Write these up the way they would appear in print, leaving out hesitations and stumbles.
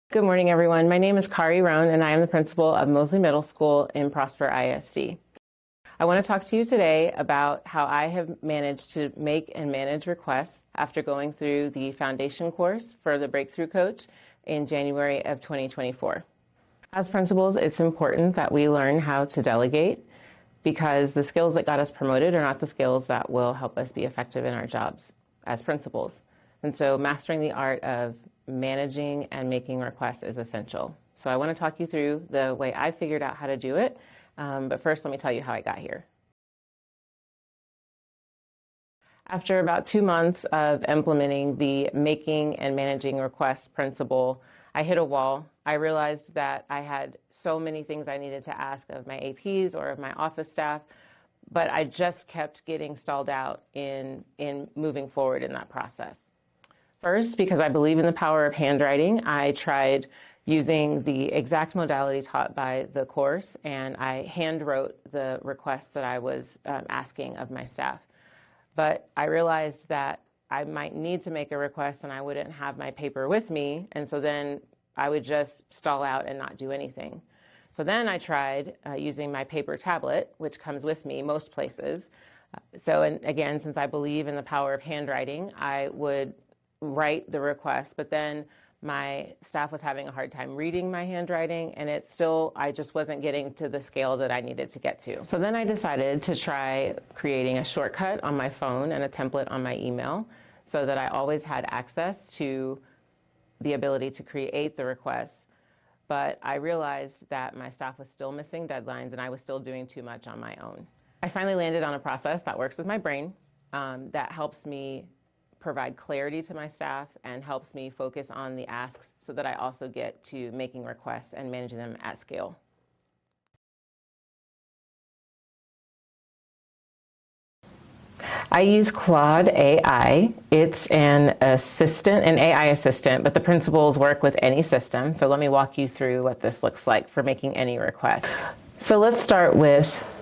Good morning, everyone. My name is Kari Roan, and I am the principal of Mosley Middle School in Prosper ISD. I want to talk to you today about how I have managed to make and manage requests after going through the foundation course for the Breakthrough Coach in January of 2024. As principals, it's important that we learn how to delegate because the skills that got us promoted are not the skills that will help us be effective in our jobs as principals. And so mastering the art of managing and making requests is essential. So I want to talk you through the way I figured out how to do it. But first, let me tell you how I got here. After about 2 months of implementing the making and managing requests principle, I hit a wall. I realized that I had so many things I needed to ask of my APs or of my office staff, but I just kept getting stalled out in moving forward in that process. First, because I believe in the power of handwriting, I tried using the exact modality taught by the course, and I hand wrote the requests that I was asking of my staff. But I realized that I might need to make a request and I wouldn't have my paper with me, and so then I would just stall out and not do anything. So then I tried using my paper tablet, which comes with me most places. And again, since I believe in the power of handwriting, I would write the request, but then my staff was having a hard time reading my handwriting, and I just wasn't getting to the scale that I needed to get to. So then I decided to try creating a shortcut on my phone and a template on my email so that I always had access to the ability to create the requests. But I realized that my staff was still missing deadlines and I was still doing too much on my own. I finally landed on a process that works with my brain, that helps me provide clarity to my staff and helps me focus on the asks so that I also get to making requests and managing them at scale. I use Claude AI. It's an AI assistant, but the principals work with any system. So let me walk you through what this looks like for making any request. So let's start with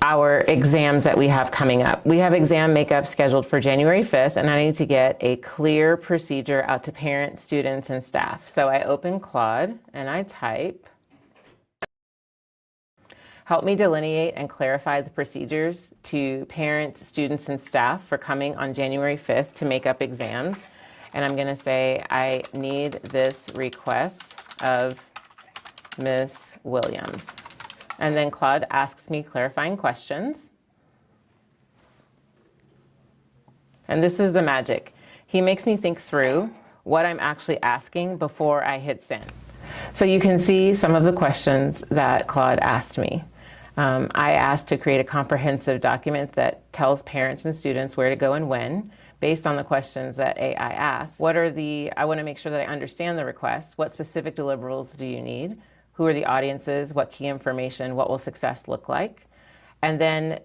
our exams that we have coming up. We have exam makeup scheduled for January 5th, and I need to get a clear procedure out to parents, students, and staff. So I open Claude and I type, help me delineate and clarify the procedures to parents, students, and staff for coming on January 5th to make up exams. And I'm gonna say, I need this request of Miss Williams. And then Claude asks me clarifying questions. And this is the magic. He makes me think through what I'm actually asking before I hit send. So you can see some of the questions that Claude asked me. I asked to create a comprehensive document that tells parents and students where to go and when, based on the questions that AI asked. I want to make sure that I understand the request. What specific deliverables do you need? Who are the audiences? What key information? What will success look like? And then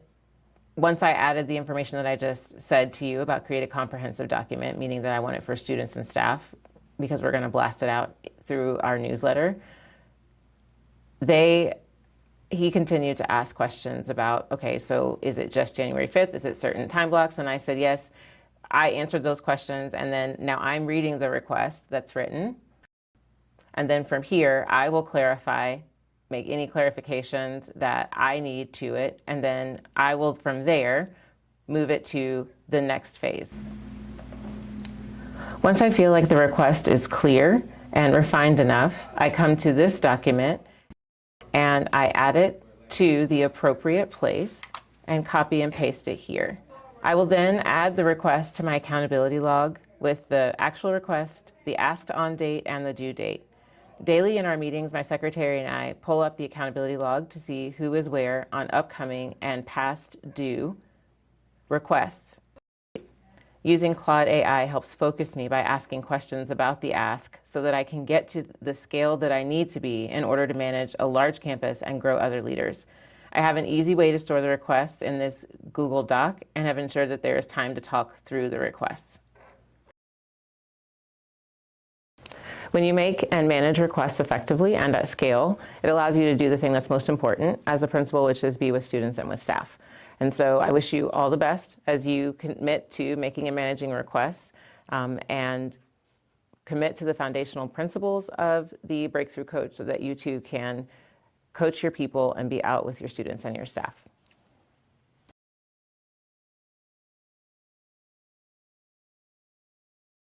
once I added the information that I just said to you about create a comprehensive document, meaning that I want it for students and staff, because we're going to blast it out through our newsletter, he continued to ask questions about, okay, so is it just January 5th? Is it certain time blocks? And I said, yes. I answered those questions, and then now I'm reading the request that's written. And then from here, I will clarify, make any clarifications that I need to it, and then I will, from there, move it to the next phase. Once I feel like the request is clear and refined enough, I come to this document and I add it to the appropriate place and copy and paste it here. I will then add the request to my accountability log with the actual request, the asked on date, and the due date. Daily in our meetings, my secretary and I pull up the accountability log to see who is where on upcoming and past due requests. Using Claude AI helps focus me by asking questions about the ask so that I can get to the scale that I need to be in order to manage a large campus and grow other leaders. I have an easy way to store the requests in this Google Doc and have ensured that there is time to talk through the requests. When you make and manage requests effectively and at scale, it allows you to do the thing that's most important as a principal, which is be with students and with staff. And so I wish you all the best as you commit to making and managing requests and commit to the foundational principles of the Breakthrough Coach so that you too can coach your people and be out with your students and your staff.